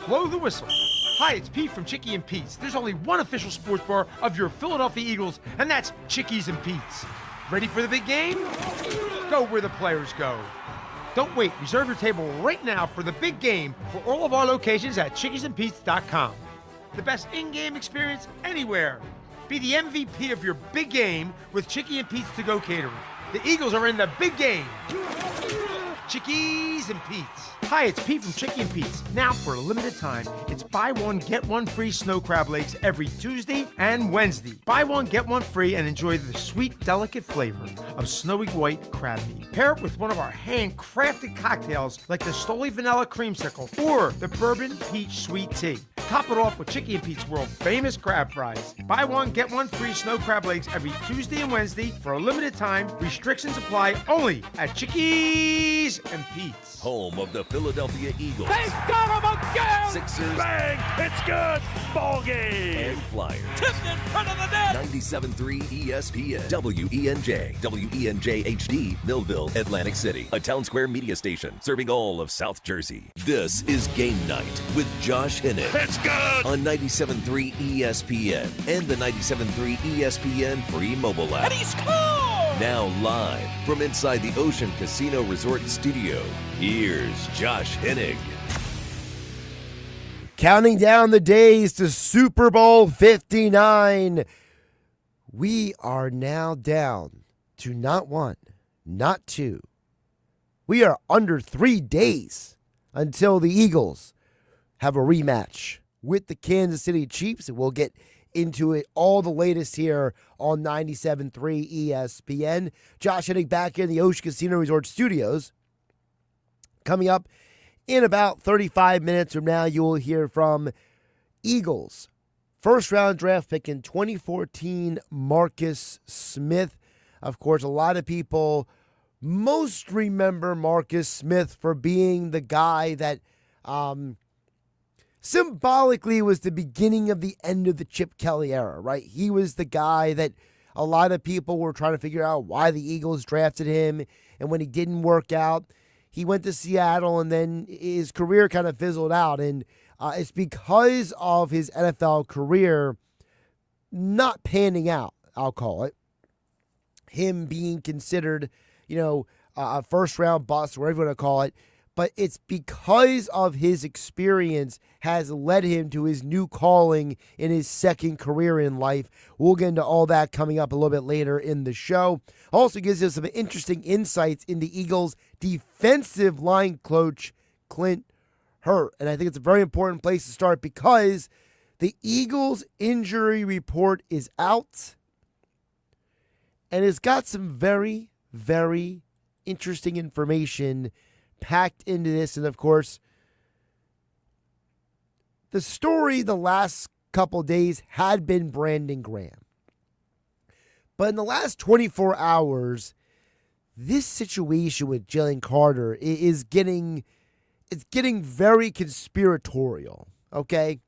blow the whistle. Hi, it's Pete from Chickie and Pete's. There's only one official sports bar of your Philadelphia Eagles, and that's Chickies and Pete's. Ready for the big game? Go where the players go. Don't wait. Reserve your table right now for the big game for all of our locations at chickiesandpete's.com. The best in-game experience anywhere. Be the MVP of your big game with Chickie and Pete's to-go catering. The Eagles are in the big game. Chickies and Pete's. Hi, it's Pete from Chickie and Pete's. Now, for a limited time, it's buy one, get one free snow crab legs every Tuesday and Wednesday. Buy one, get one free, and enjoy the sweet, delicate flavor of snowy white crab meat. Pair it with one of our handcrafted cocktails like the Stoli Vanilla Creamsicle or the Bourbon Peach Sweet Tea. Top it off with Chickie and Pete's world-famous crab fries. Buy one, get one free snow crab legs every Tuesday and Wednesday for a limited time. Restrictions apply only at Chickies and Pete's. Home of the Philadelphia Eagles. They got him again! Sixers. Bang! It's good! Ball game! And Flyers. Tipped in front of the net! 97.3 ESPN. WENJ. WENJ HD. Millville, Atlantic City. A Town Square media station serving all of South Jersey. This is Game Night with Josh Hennig. It's good! On 97.3 ESPN and the 97.3 ESPN free mobile app. And he scored! Now live from inside the Ocean Casino Resort studio, here's Josh Hennig. Counting down the days to Super Bowl 59. We are now down to not one, not two. We are under 3 days until the Eagles have a rematch with the Kansas City Chiefs. And we'll get into it, all the latest here on 97.3 ESPN. Josh Hennig back here in the Ocean Casino Resort Studios. Coming up in about 35 minutes from now, you will hear from Eagles first-round draft pick in 2014, Marcus Smith. Of course, a lot of people most remember Marcus Smith for being the guy that symbolically was the beginning of the end of the Chip Kelly era, right? He was the guy that a lot of people were trying to figure out why the Eagles drafted him. And when he didn't work out, he went to Seattle and then his career kind of fizzled out. And it's because of his NFL career not panning out, I'll call it. Him being considered, a first-round bust, whatever you want to call it. But it's because of his experience has led him to his new calling in his second career in life. We'll get into all that coming up a little bit later in the show. Also gives us some interesting insights in the Eagles' defensive line coach, Clint Hurt. And I think it's a very important place to start because the Eagles' injury report is out. And it's got some very, very interesting information packed into this. And of course, the story the last couple days had been Brandon Graham. But in the last 24 hours, this situation with Jalen Carter is getting very conspiratorial. Okay?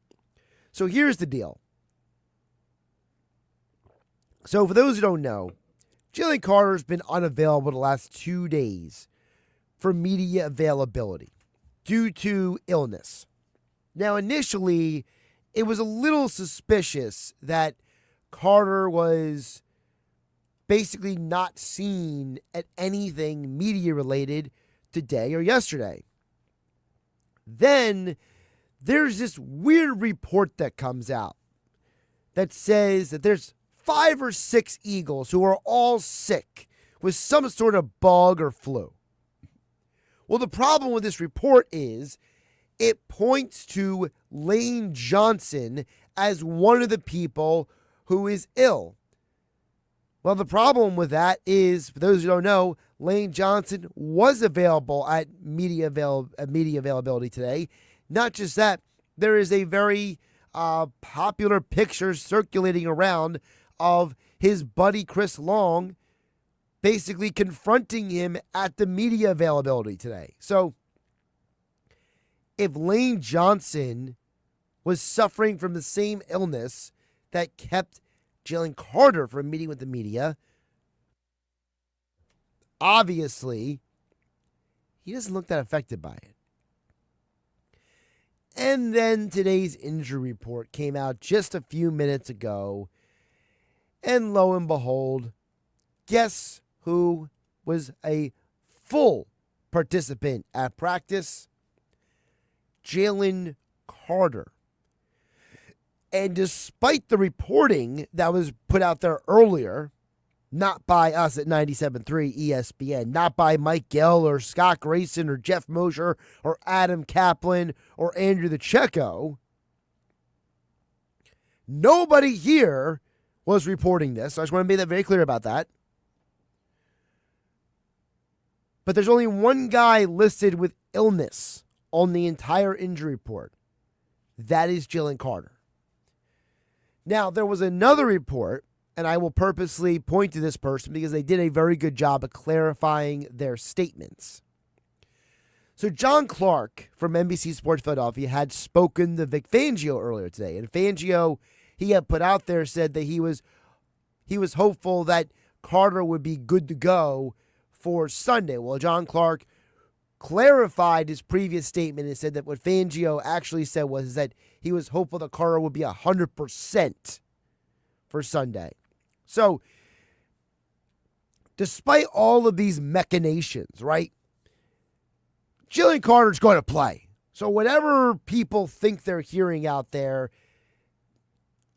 So here's the deal. So for those who don't know, Jalen Carter's been unavailable the last 2 days for media availability due to illness. Now, initially, it was a little suspicious that Carter was basically not seen at anything media-related today or yesterday. Then, there's this weird report that comes out that says that there's 5 or 6 Eagles who are all sick with some sort of bug or flu. Well, the problem with this report is it points to Lane Johnson as one of the people who is ill. Well, the problem with that is, for those who don't know, Lane Johnson was available at media availability today. Not just that, there is a very popular picture circulating around of his buddy Chris Long basically confronting him at the media availability today. So, if Lane Johnson was suffering from the same illness that kept Jalen Carter from meeting with the media, obviously, he doesn't look that affected by it. And then today's injury report came out just a few minutes ago. And lo and behold, guess who was a full participant at practice? Jalen Carter. And despite the reporting that was put out there earlier, not by us at 97.3 ESPN, not by Mike Gill or Scott Grayson or Jeff Mosher or Adam Kaplan or Andrew the Checo, nobody here was reporting this. So I just want to make that very clear about that. But there's only one guy listed with illness on the entire injury report. That is Jalen Carter. Now, there was another report, and I will purposely point to this person because they did a very good job of clarifying their statements. So John Clark from NBC Sports Philadelphia had spoken to Vic Fangio earlier today. And Fangio, he had put out there, said that he was hopeful that Carter would be good to go for Sunday. Well, John Clark clarified his previous statement and said that what Fangio actually said was that he was hopeful that Carter would be 100% for Sunday. So, despite all of these machinations, right, Jalen Carter's going to play. So whatever people think they're hearing out there,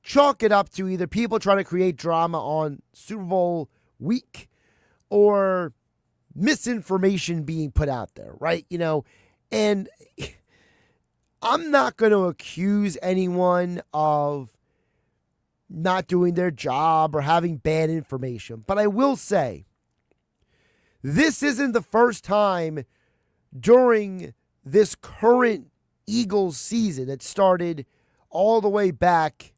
chalk it up to either people trying to create drama on Super Bowl week or misinformation being put out there, right? You know, and I'm not going to accuse anyone of not doing their job or having bad information, but I will say this isn't the first time during this current Eagles season that started all the way back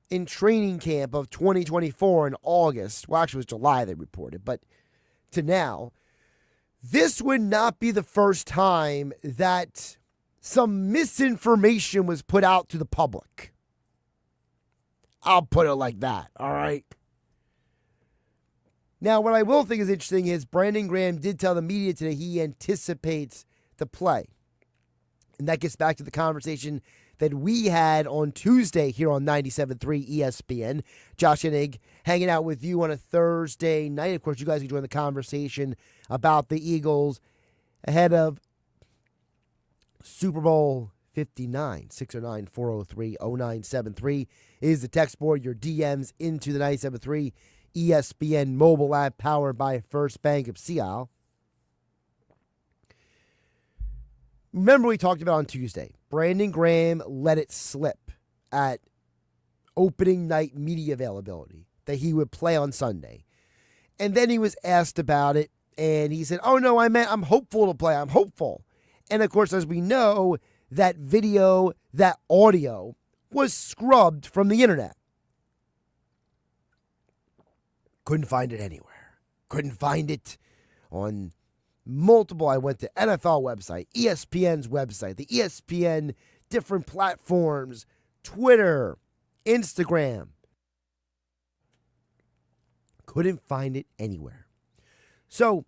in training camp of 2024 in August. Well, actually, it was July they reported, but to now, this would not be the first time that some misinformation was put out to the public. I'll put it like that, all right? Now, what I will think is interesting is Brandon Graham did tell the media today he anticipates the play. And that gets back to the conversation that we had on Tuesday here on 97.3 ESPN. Josh Hennig hanging out with you on a Thursday night. Of course, you guys can join the conversation about the Eagles ahead of Super Bowl 59. 609-403-0973 is the text board. Your DMs into the 97.3 ESPN mobile app powered by First Bank of Seattle. Remember we talked about on Tuesday, Brandon Graham let it slip at opening night media availability that he would play on Sunday. And then he was asked about it, and he said, oh, no, I'm hopeful to play. I'm hopeful. And, of course, as we know, that video, that audio was scrubbed from the internet. Couldn't find it anywhere. Couldn't find it on multiple. I went to NFL website, ESPN's website, the ESPN different platforms, Twitter, Instagram. Couldn't find it anywhere. So,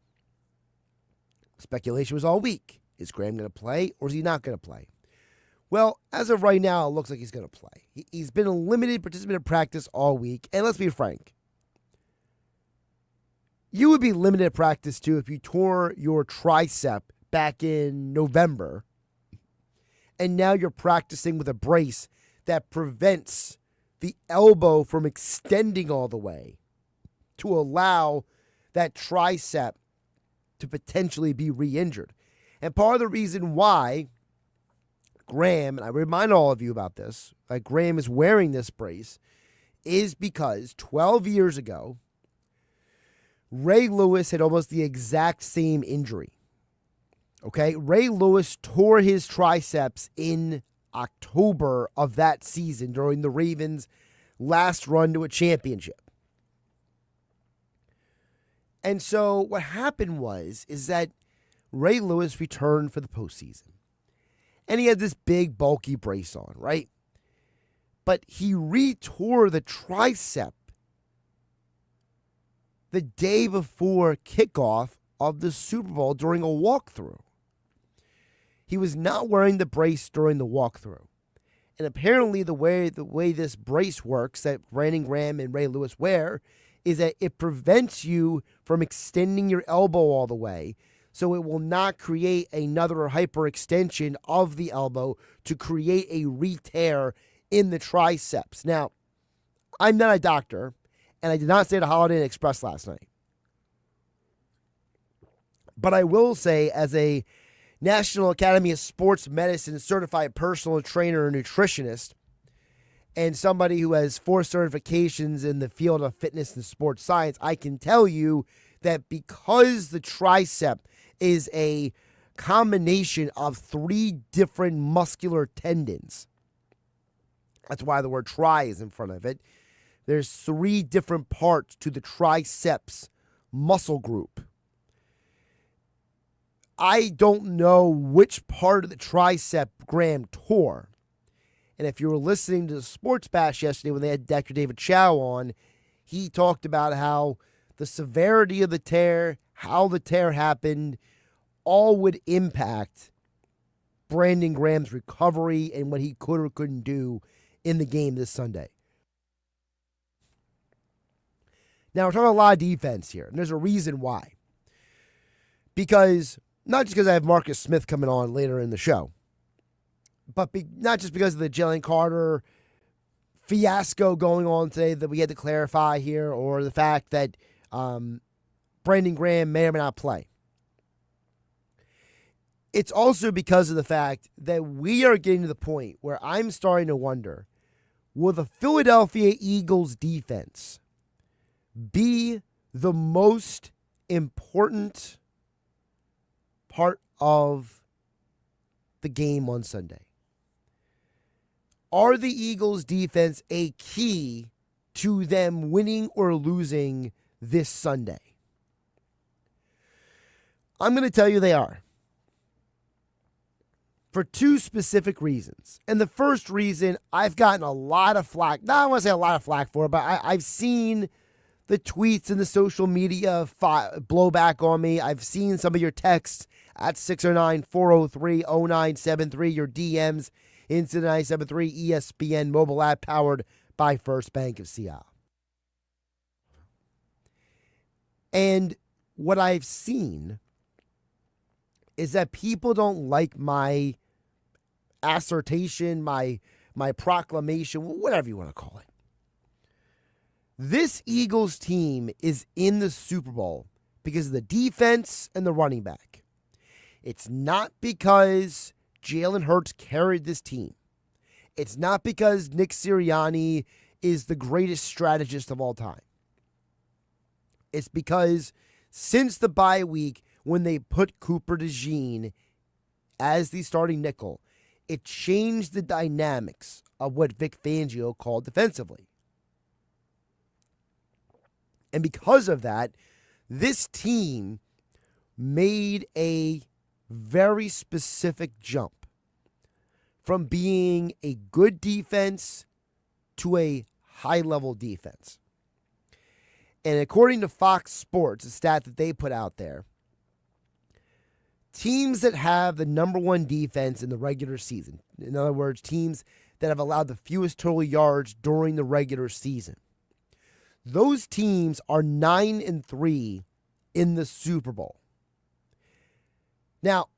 speculation was all week. Is Graham going to play or is he not going to play? Well, as of right now, it looks like he's going to play. He's been a limited participant in practice all week. And let's be frank. You would be limited at practice, too, if you tore your tricep back in November, and now you're practicing with a brace that prevents the elbow from extending all the way to allow that tricep to potentially be re-injured. And part of the reason why Graham, and I remind all of you about this, like Graham is wearing this brace, is because 12 years ago, Ray Lewis had almost the exact same injury. Okay? Ray Lewis tore his triceps in October of that season during the Ravens' last run to a championship. And so what happened is that Ray Lewis returned for the postseason. And he had this big, bulky brace on, right? But he retore the tricep the day before kickoff of the Super Bowl during a walkthrough. he was not wearing the brace during the walkthrough. And apparently the way this brace works that Brandon Graham and Ray Lewis wear is that it prevents you from extending your elbow all the way. So it will not create another hyperextension of the elbow to create a re-tear in the triceps. Now, I'm not a doctor, and I did not stay at a Holiday Inn Express last night. But I will say, as a National Academy of Sports Medicine certified personal trainer and nutritionist, and somebody who has 4 certifications in the field of fitness and sports science, I can tell you that because the tricep is a combination of 3 different muscular tendons, that's why the word tri is in front of it. There's 3 different parts to the triceps muscle group. I don't know which part of the tricep Graham tore. And if you were listening to the Sports Bash yesterday when they had Dr. David Chow on, he talked about how the severity of the tear, how the tear happened, all would impact Brandon Graham's recovery and what he could or couldn't do in the game this Sunday. Now, we're talking a lot of defense here, and there's a reason why. Not just because I have Marcus Smith coming on later in the show, but not just because of the Jalen Carter fiasco going on today that we had to clarify here, or the fact that Brandon Graham may or may not play. It's also because of the fact that we are getting to the point where I'm starting to wonder, will the Philadelphia Eagles defense be the most important part of the game on Sunday? Are the Eagles' defense a key to them winning or losing this Sunday? I'm going to tell you they are. For 2 specific reasons. And the first reason, I've gotten a lot of flack. Not I want to say a lot of flack for it, but I've seen the tweets and the social media blowback on me. I've seen some of your texts at 609-403-0973, your DMs into the 973 ESPN mobile app powered by First Bank of Seattle. And what I've seen is that people don't like my assertion, my proclamation, whatever you want to call it. This Eagles team is in the Super Bowl because of the defense and the running back. It's not because Jalen Hurts carried this team. It's not because Nick Sirianni is the greatest strategist of all time. It's because since the bye week, when they put Cooper DeJean as the starting nickel, it changed the dynamics of what Vic Fangio called defensively. And because of that, this team made a very specific jump from being a good defense to a high-level defense. And according to Fox Sports, a stat that they put out there, teams that have the number 1 defense in the regular season, in other words, teams that have allowed the fewest total yards during the regular season, those teams are 9-3 in the Super Bowl. Now,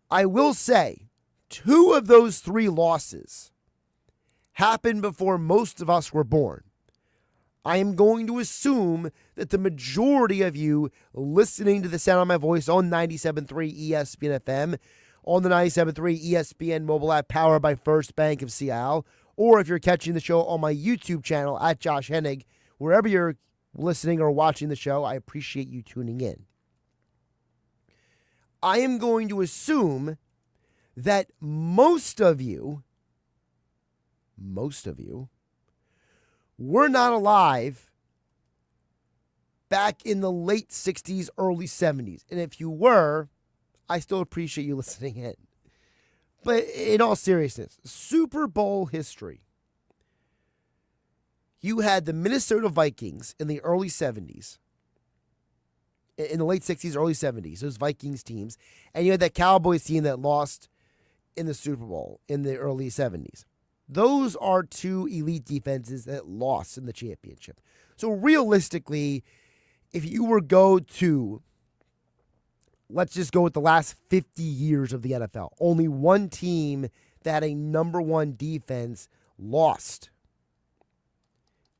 I will say, 2 of those 3 losses happened before most of us were born. I am going to assume that the majority of you listening to the sound of my voice on 97.3 ESPN FM, on the 97.3 ESPN mobile app powered by First Bank of Seattle, or if you're catching the show on my YouTube channel at Josh Hennig, wherever you're listening or watching the show, I appreciate you tuning in. I am going to assume that most of you were not alive back in the late 60s, early 70s. And if you were, I still appreciate you listening in. But in all seriousness, Super Bowl history. You had the Minnesota Vikings in the early 70s. In the late 60s, early 70s, those Vikings teams. And you had that Cowboys team that lost in the Super Bowl in the early 70s. Those are two elite defenses that lost in the championship. So realistically, if you were go to, let's just go with the last 50 years of the NFL, only one team that had a number one defense lost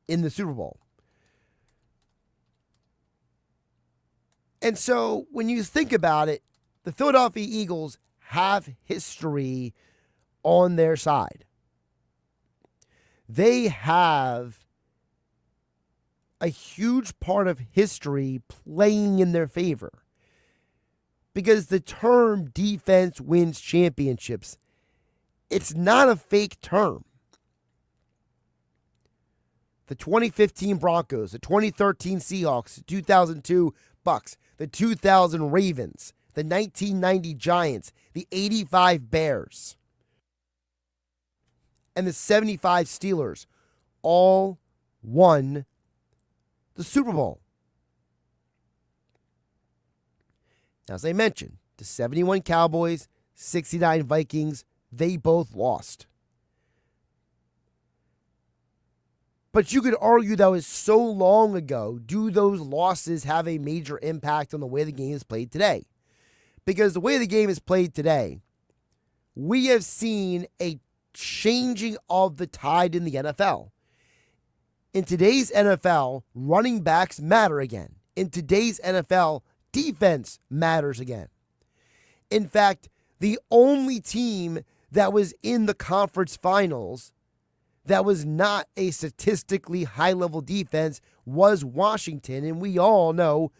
in the Super Bowl. And so when you think about it, the Philadelphia Eagles have history on their side. They have a huge part of history playing in their favor. Because the term defense wins championships, it's not a fake term. The 2015 Broncos, the 2013 Seahawks, the 2002 Bucks, the 2000 Ravens, the 1990 Giants, the 85 Bears, and the 75 Steelers all won the Super Bowl. Now, as I mentioned, the 71 Cowboys, 69 Vikings, they both lost. But you could argue that was so long ago. Do those losses have a major impact on the way the game is played today? Because the way the game is played today, we have seen a changing of the tide in the NFL. In today's NFL, running backs matter again. In today's NFL, defense matters again. In fact, the only team that was in the conference finals that was not a statistically high-level defense was Washington, and we all know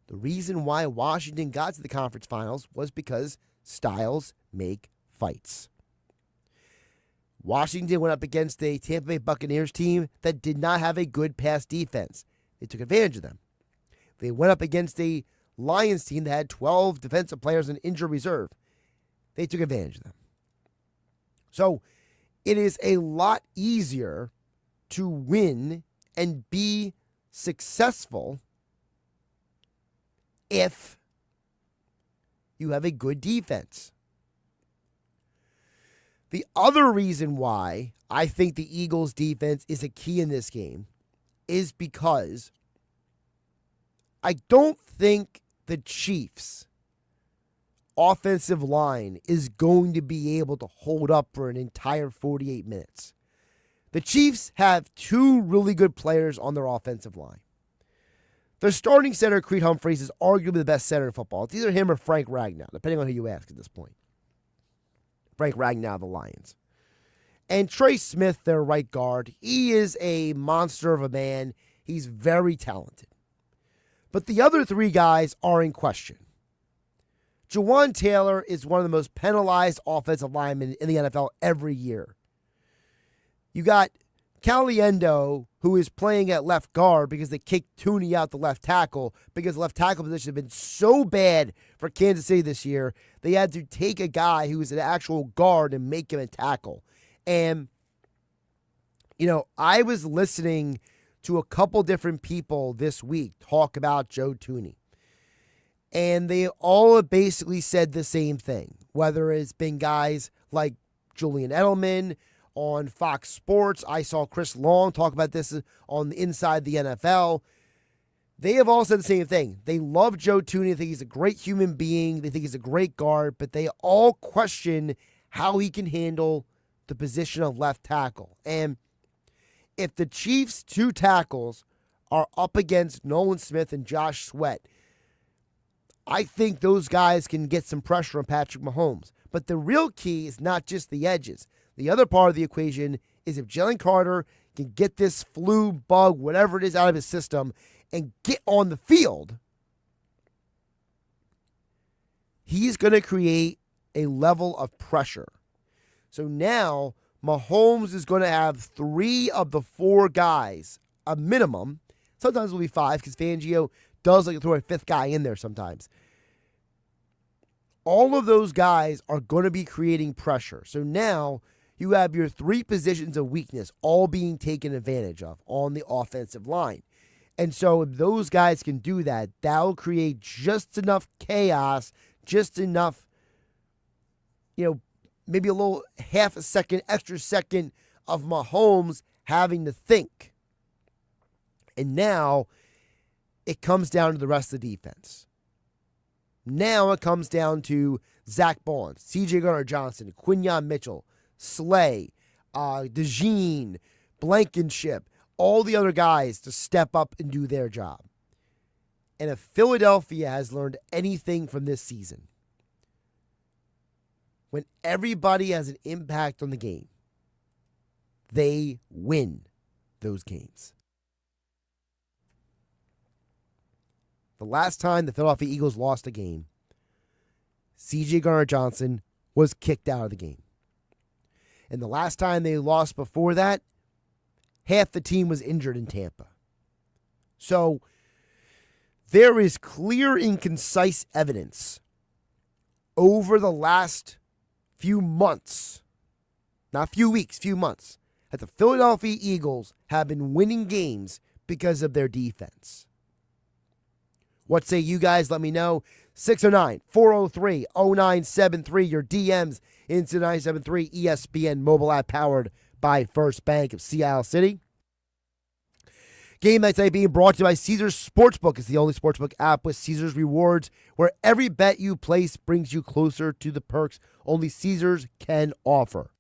the reason why Washington got to the conference finals was because styles make fights. Washington went up against a Tampa Bay Buccaneers team that did not have a good pass defense. They took advantage of them. They went up against a Lions team that had 12 defensive players in injured reserve. They took advantage of them. So it is a lot easier to win and be successful if you have a good defense. The other reason why I think the Eagles' defense is a key in this game is because I don't think the Chiefs' offensive line is going to be able to hold up for an entire 48 minutes. The Chiefs have two really good players on their offensive line. Their starting center, Creed Humphreys, is arguably the best center in football. It's either him or Frank Ragnow, depending on who you ask at this point. Frank Ragnow, the Lions. And Trey Smith, their right guard, he is a monster of a man. He's very talented. But the other three guys are in question. Jawan Taylor is one of the most penalized offensive linemen in the NFL every year. You got Caliendo, who is playing at left guard because they kicked Tooney out the left tackle because the left tackle position has been so bad for Kansas City this year, they had to take a guy who is an actual guard and make him a tackle. And, I was listening to a couple different people this week talk about Joe Tooney. And they all basically said the same thing, whether it's been guys like Julian Edelman on Fox Sports. I saw Chris Long talk about this on the Inside the NFL. They have all said the same thing. They love Joe Tooney. They think he's a great human being. They think he's a great guard, but they all question how he can handle the position of left tackle. And if the Chiefs' two tackles are up against Nolan Smith and Josh Sweat, I think those guys can get some pressure on Patrick Mahomes. But the real key is not just the edges. The other part of the equation is if Jalen Carter can get this flu, bug, whatever it is out of his system and get on the field, he's going to create a level of pressure. So now Mahomes is going to have three of the four guys, a minimum. Sometimes it'll be five because Fangio does like to throw a fifth guy in there sometimes. All of those guys are going to be creating pressure. So now you have your three positions of weakness all being taken advantage of on the offensive line. And so if those guys can do that, that'll create just enough chaos, just enough, maybe a little half a second, extra second of Mahomes having to think. And now it comes down to the rest of the defense. Now it comes down to Zach Bond, C.J. Gardner-Johnson, Quinyon Mitchell, Slay, DeJean, Blankenship, all the other guys to step up and do their job. And if Philadelphia has learned anything from this season, when everybody has an impact on the game, they win those games. The last time the Philadelphia Eagles lost a game, C.J. Gardner-Johnson was kicked out of the game. And the last time they lost before that, half the team was injured in Tampa. So there is clear and concise evidence over the last few months, not few weeks, few months, that the Philadelphia Eagles have been winning games because of their defense. What say you guys? Let me know. 609-403-0973. Your DMs into 973 ESPN mobile app powered by First Bank of Sea Isle City. Game night today being brought to you by Caesars Sportsbook. It's the only sportsbook app with Caesars rewards where every bet you place brings you closer to the perks only Caesars can offer.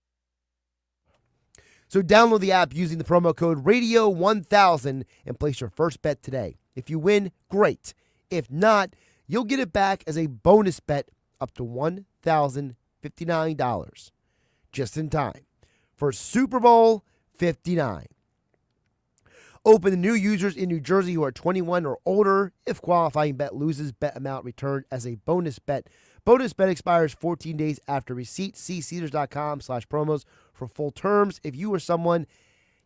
So download the app using the promo code RADIO1000 and place your first bet today. If you win, great. If not, you'll get it back as a bonus bet up to $1,059 just in time for Super Bowl 59. Open to new users in New Jersey who are 21 or older. If qualifying bet loses, bet amount returned as a bonus bet. Bonus bet expires 14 days after receipt. See Caesars.com/promos for full terms. If you or someone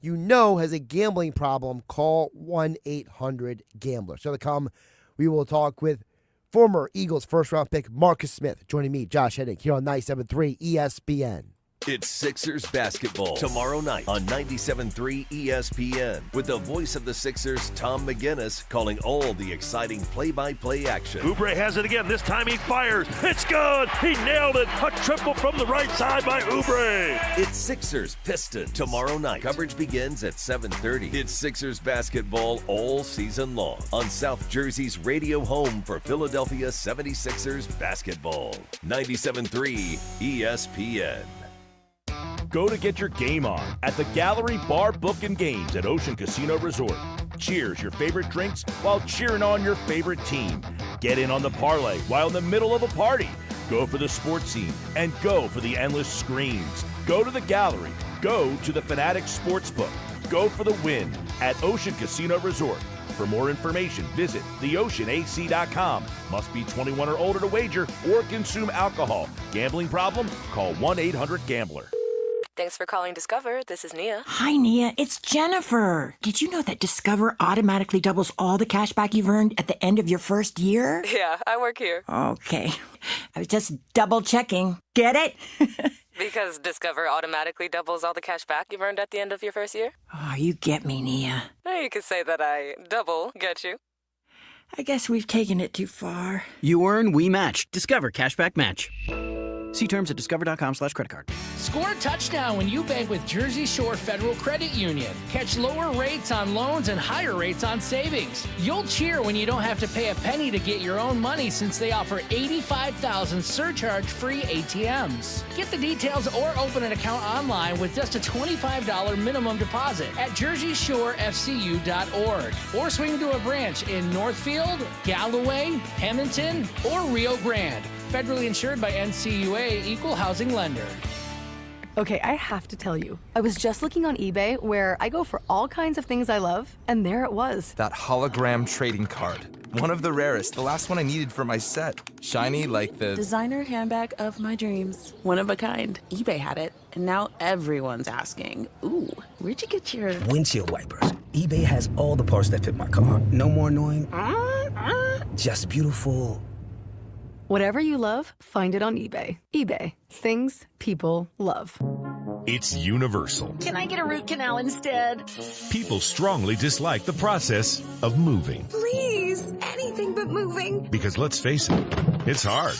you know has a gambling problem, call 1-800-GAMBLER. So to come, we will talk with former Eagles first-round pick Marcus Smith. Joining me, Josh Hennig, here on 97.3 ESPN. It's Sixers basketball tomorrow night on 97.3 ESPN with the voice of the Sixers, Tom McGinnis, calling all the exciting play-by-play action. Oubre has it again. This time he fires. It's good. He nailed it. A triple from the right side by Oubre. It's Sixers Pistons tomorrow night. Coverage begins at 7:30. It's Sixers basketball all season long on South Jersey's radio home for Philadelphia 76ers basketball. 97.3 ESPN. Go to get your game on at the Gallery Bar Book and Games at Ocean Casino Resort. Cheers your favorite drinks while cheering on your favorite team. Get in on the parlay while in the middle of a party. Go for the sports scene and go for the endless screens. Go to the Gallery. Go to the Fanatics Sportsbook. Go for the win at Ocean Casino Resort. For more information, visit theoceanac.com. Must be 21 or older to wager or consume alcohol. Gambling problem? Call 1-800-GAMBLER. Thanks for calling Discover. This is Nia. Hi, Nia. It's Jennifer. Did you know that Discover automatically doubles all the cash back you've earned at the end of your first year? Yeah, I work here. Okay. I was just double checking. Get it? Because Discover automatically doubles all the cash back you've earned at the end of your first year? Oh, you get me, Nia. You could say that I double get you. I guess we've taken it too far. You earn, we match. Discover Cashback Match. See terms at discover.com/creditcard. Score a touchdown when you bank with Jersey Shore Federal Credit Union. Catch lower rates on loans and higher rates on savings. You'll cheer when you don't have to pay a penny to get your own money since they offer 85,000 surcharge-free ATMs. Get the details or open an account online with just a $25 minimum deposit at JerseyShoreFCU.org or swing to a branch in Northfield, Galloway, Hamilton, or Rio Grande. Federally insured by NCUA, Equal Housing Lender. Okay, I have to tell you, I was just looking on eBay where I go for all kinds of things I love, and there it was. That hologram trading card. One of the rarest, the last one I needed for my set. Shiny like the designer handbag of my dreams. One of a kind. eBay had it, and now everyone's asking, ooh, where'd you get your windshield wipers? eBay has all the parts that fit my car. No more annoying, just beautiful. Whatever you love, find it on eBay. eBay. Things people love. It's universal. Can I get a root canal instead? People strongly dislike the process of moving. Please, anything but moving. Because let's face it, it's hard.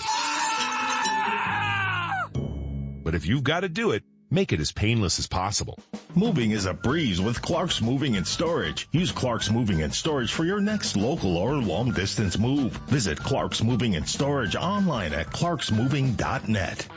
But if you've got to do it, make it as painless as possible. Moving is a breeze with Clark's Moving and Storage. Use Clark's Moving and Storage for your next local or long-distance move. Visit Clark's Moving and Storage online at clarksmoving.net.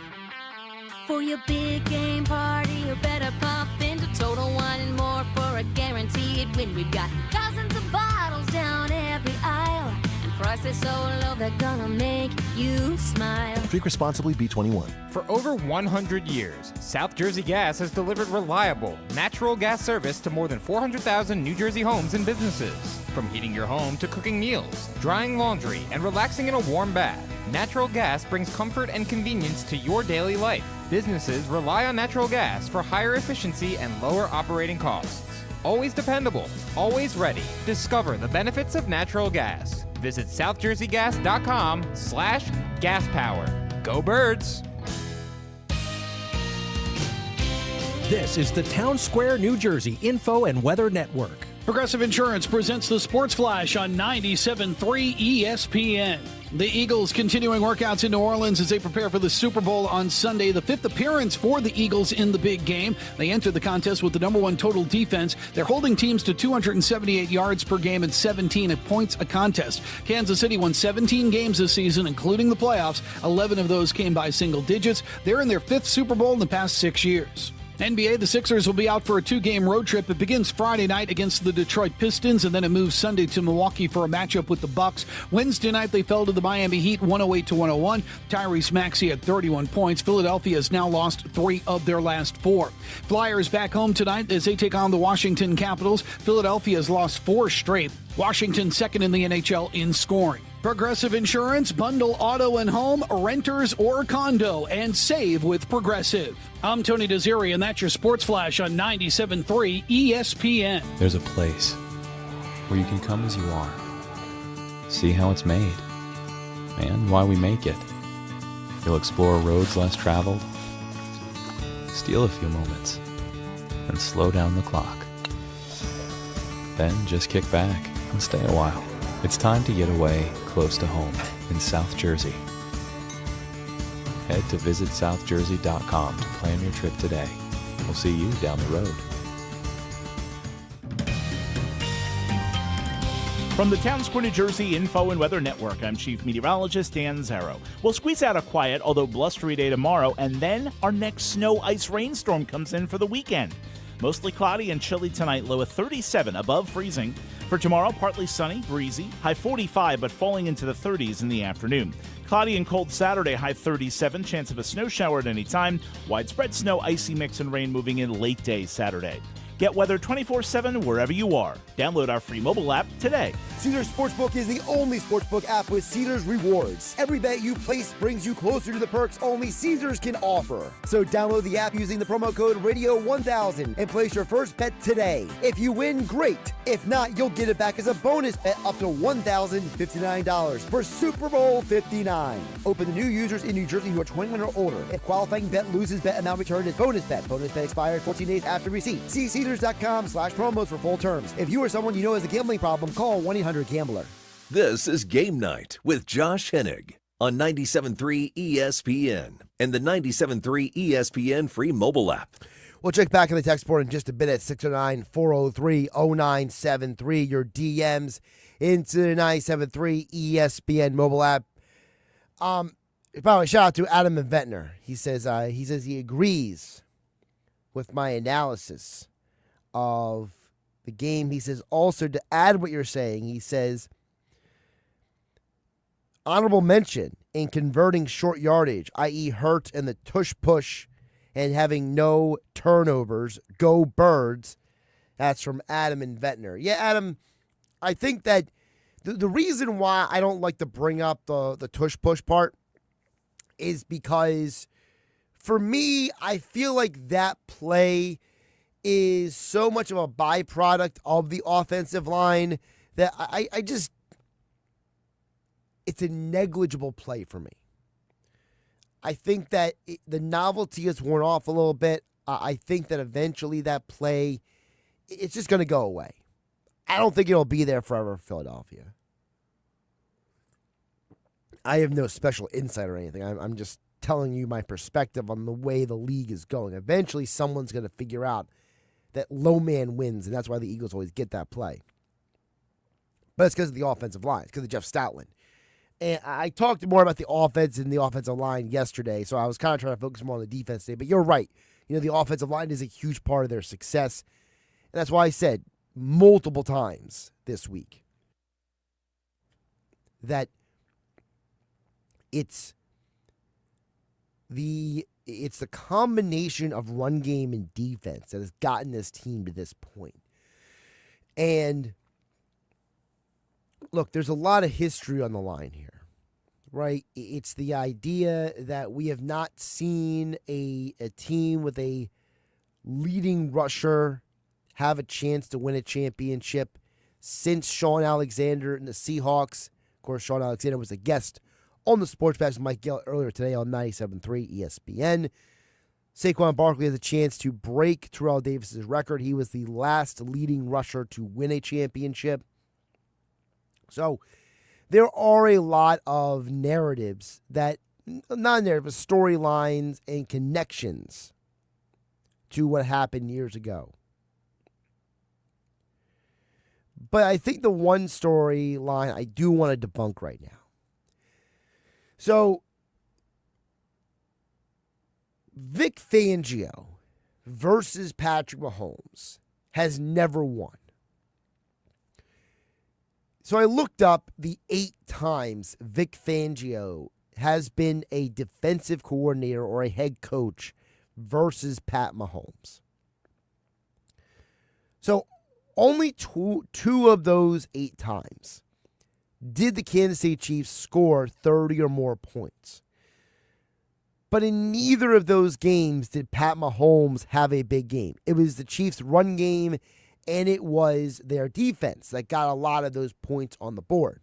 For your big game party, you better pump into Total Wine and More for a guaranteed win. We've got dozens of bottles down every aisle, and prices so low they're gonna make you smile. Drink responsibly, B21. For over 100 years, South Jersey Gas has delivered reliable, natural gas service to more than 400,000 New Jersey homes and businesses. From heating your home to cooking meals, drying laundry, and relaxing in a warm bath, natural gas brings comfort and convenience to your daily life. Businesses rely on natural gas for higher efficiency and lower operating costs. Always dependable, always ready. Discover the benefits of natural gas. Visit southjerseygas.com/gaspower. Go Birds! This is the Town Square, New Jersey Info and Weather Network. Progressive Insurance presents the Sports Flash on 97.3 ESPN. The Eagles continuing workouts in New Orleans as they prepare for the Super Bowl on Sunday, the fifth appearance for the Eagles in the big game. They entered the contest with the number one total defense. They're holding teams to 278 yards per game and 17 points a contest. Kansas City won 17 games this season, including the playoffs. 11 of those came by single digits. They're in their fifth Super Bowl in the past 6 years. NBA, the Sixers will be out for a two-game road trip. It begins Friday night against the Detroit Pistons, and then it moves Sunday to Milwaukee for a matchup with the Bucks. Wednesday night, they fell to the Miami Heat 108-101. Tyrese Maxey had 31 points. Philadelphia has now lost 3 of their last 4. Flyers back home tonight as they take on the Washington Capitals. Philadelphia has lost 4 straight. Washington second in the NHL in scoring. Progressive Insurance, bundle auto and home, renters or condo, and save with Progressive. I'm Tony Desiri, and that's your Sports Flash on 97.3 ESPN. There's a place where you can come as you are, see how it's made, and why we make it. You'll explore roads less traveled, steal a few moments, and slow down the clock. Then just kick back and stay a while. It's time to get away close to home in South Jersey. Head to visitsouthjersey.com to plan your trip today. We'll see you down the road. From the Town Square, New Jersey Info and Weather Network, I'm Chief Meteorologist Dan Zarrow. We'll squeeze out a quiet, although blustery day tomorrow, and then our next snow, ice, rainstorm comes in for the weekend. Mostly cloudy and chilly tonight, low of 37, above freezing. For tomorrow, partly sunny, breezy, high 45, but falling into the 30s in the afternoon. Cloudy and cold Saturday, high 37, chance of a snow shower at any time. Widespread snow, icy mix, and rain moving in late day Saturday. Get weather 24/7 wherever you are. Download our free mobile app today. Caesars Sportsbook is the only sportsbook app with Caesars rewards. Every bet you place brings you closer to the perks only Caesars can offer. So download the app using the promo code Radio1000 and place your first bet today. If you win, great. If not, you'll get it back as a bonus bet up to $1,059 for Super Bowl 59. Open to new users in New Jersey who are 21 or older. If qualifying bet loses, bet amount returned is bonus bet. Bonus bet expires 14 days after receipt. See Caesars.com/promos for full terms. If you or someone you know has a gambling problem, call 1-800-GAMBLER. This is Game Night with Josh Hennig on 97.3 ESPN and the 97.3 ESPN free mobile app. We'll check back in the text board in just a bit at 609-403-0973. Your DMs into the 97.3 ESPN mobile app. By the way, shout out to Adam and Ventnor. He says he agrees with my analysis of the game. He says also to add what you're saying, he says honorable mention in converting short yardage, i.e. Hurt and the tush push and having no turnovers. Go Birds. That's from Adam and Ventnor. Yeah, Adam, I think that the reason why I don't like to bring up the tush push part is because for me, I feel like that play is so much of a byproduct of the offensive line that I just, it's a negligible play for me. I think that the novelty has worn off a little bit. I think that eventually that play, it's just going to go away. I don't think it'll be there forever for Philadelphia. I have no special insight or anything. I'm just telling you my perspective on the way the league is going. Eventually, someone's going to figure out that low man wins, and that's why the Eagles always get that play. But it's because of the offensive line. It's because of Jeff Stoutland. And I talked more about the offense and the offensive line yesterday, so I was kind of trying to focus more on the defense today. But you're right. The offensive line is a huge part of their success. And that's why I said multiple times this week that it's the combination of run game and defense that has gotten this team to this point. And look, there's a lot of history on the line here, right? It's the idea that we have not seen a team with a leading rusher have a chance to win a championship since Sean Alexander and the Seahawks. Of course, Sean Alexander was a guest on the Sports Pass with Mike Gill earlier today on 97.3 ESPN. Saquon Barkley has a chance to break Terrell Davis's record. He was the last leading rusher to win a championship. So there are a lot of narratives not narratives, storylines and connections to what happened years ago. But I think the one storyline I do want to debunk right now. So, Vic Fangio versus Patrick Mahomes has never won. So I looked up the 8 times Vic Fangio has been a defensive coordinator or a head coach versus Pat Mahomes. So only two of those 8 times did the Kansas City Chiefs score 30 or more points. But in neither of those games did Pat Mahomes have a big game. It was the Chiefs' run game, and it was their defense that got a lot of those points on the board.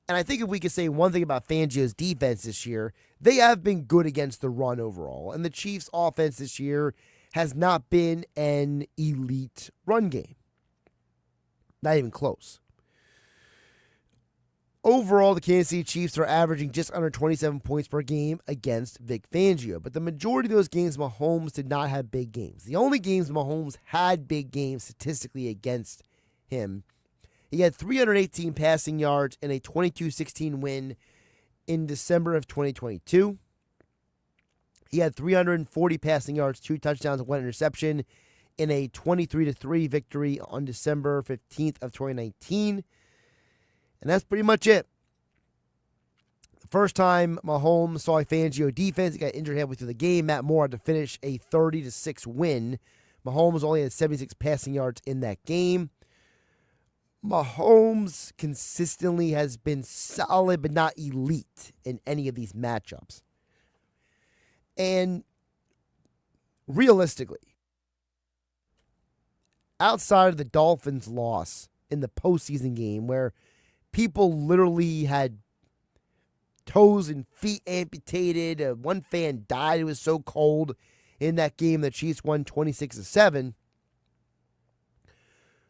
And I think if we could say one thing about Fangio's defense this year, they have been good against the run overall. And the Chiefs' offense this year has not been an elite run game. Not even close. Overall, the Kansas City Chiefs are averaging just under 27 points per game against Vic Fangio. But the majority of those games, Mahomes did not have big games. The only games Mahomes had big games statistically against him, he had 318 passing yards in a 22-16 win in December of 2022. He had 340 passing yards, 2 touchdowns, and 1 interception in a 23-3 victory on December 15th of 2019. And that's pretty much it. The first time Mahomes saw a Fangio defense, he got injured halfway through the game. Matt Moore had to finish a 30-6 win. Mahomes only had 76 passing yards in that game. Mahomes consistently has been solid but not elite in any of these matchups. And realistically, outside of the Dolphins' loss in the postseason game where people literally had toes and feet amputated, one fan died, it was so cold in that game the Chiefs won 26-7.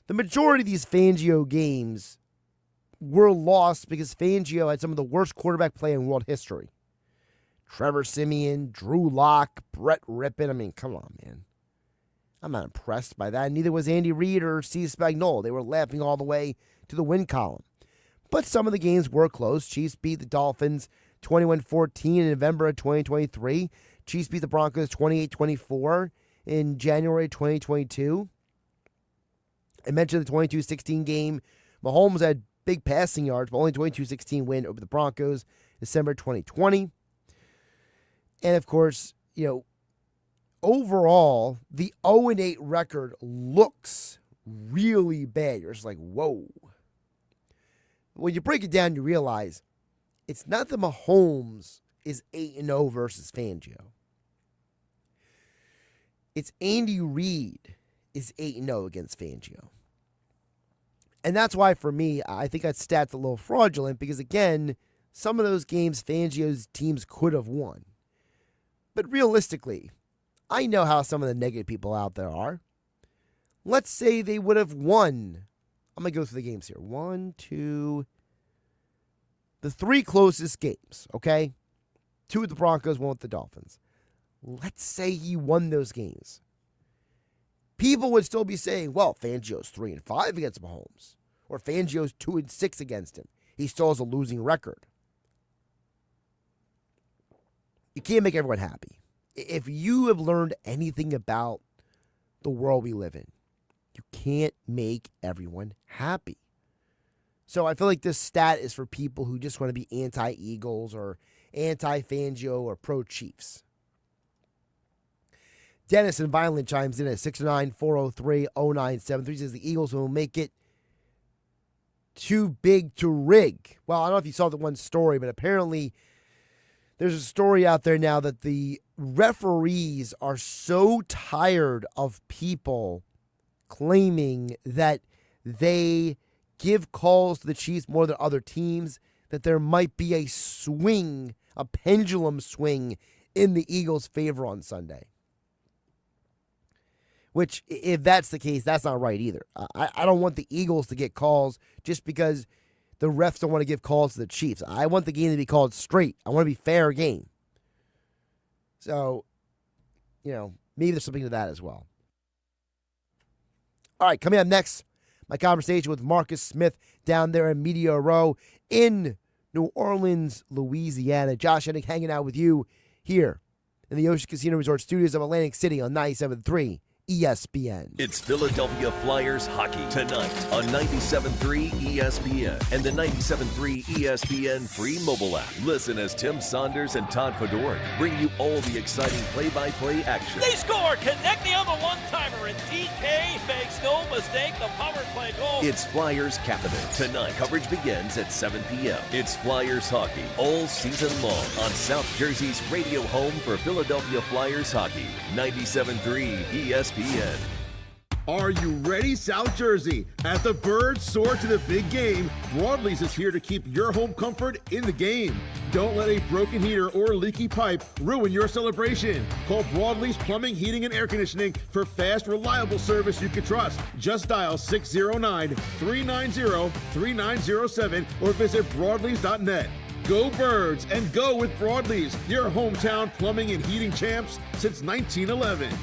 The majority of these Fangio games were lost because Fangio had some of the worst quarterback play in world history. Trevor Siemian, Drew Lock, Brett Rippon. I mean, come on, man. I'm not impressed by that. Neither was Andy Reid or Steve Spagnuolo. They were laughing all the way to the win column. But some of the games were close. Chiefs beat the Dolphins 21-14 in November of 2023. Chiefs beat the Broncos 28-24 in January 2022. I mentioned the 22-16 game. Mahomes had big passing yards, but only 22-16 win over the Broncos December 2020. And, of course, overall, the 0-8 record looks really bad. You're just like, whoa. When you break it down, you realize it's not that Mahomes is 8-0 versus Fangio. It's Andy Reid is 8-0 against Fangio. And that's why, for me, I think that stat's a little fraudulent because, again, some of those games Fangio's teams could have won. But realistically, I know how some of the negative people out there are. Let's say they would have won. I'm going to go through the games here. 1, 2, the 3 closest games, okay? 2 with the Broncos, 1 with the Dolphins. Let's say he won those games. People would still be saying, well, Fangio's 3-5 against Mahomes. Or Fangio's 2-6 against him. He still has a losing record. You can't make everyone happy. If you have learned anything about the world we live in, you can't make everyone happy. So I feel like this stat is for people who just want to be anti-Eagles or anti-Fangio or pro-Chiefs. Dennis in Violent chimes in at 609-403-0973. Says the Eagles will make it too big to rig. Well, I don't know if you saw the one story, but apparently there's a story out there now that the referees are so tired of people claiming that they give calls to the Chiefs more than other teams, that there might be a swing, a pendulum swing in the Eagles' favor on Sunday. Which, if that's the case, that's not right either. I don't want the Eagles to get calls just because the refs don't want to give calls to the Chiefs. I want the game to be called straight. I want to be fair game. So, maybe there's something to that as well. All right, coming up next, my conversation with Marcus Smith down there in Media Row in New Orleans, Louisiana. Josh Hennig hanging out with you here in the Ocean Casino Resort Studios of Atlantic City on 97.3 ESPN. It's Philadelphia Flyers hockey tonight on 97.3 ESPN and the 97.3 ESPN free mobile app. Listen as Tim Saunders and Todd Fedoruk bring you all the exciting play-by-play action. They score! Konechny on the one-timer, and DK makes no mistake, the power play goal. It's Flyers Capital tonight. Coverage begins at 7 p.m. It's Flyers hockey all season long on South Jersey's radio home for Philadelphia Flyers hockey. 97.3 ESPN. Are you ready, South Jersey? As the birds soar to the big game, Broadleys is here to keep your home comfort in the game. Don't let a broken heater or leaky pipe ruin your celebration. Call Broadleys Plumbing, Heating, and Air Conditioning for fast, reliable service you can trust. Just dial 609-390-3907 or visit Broadleys.net. Go Birds and go with Broadleys, your hometown plumbing and heating champs since 1911.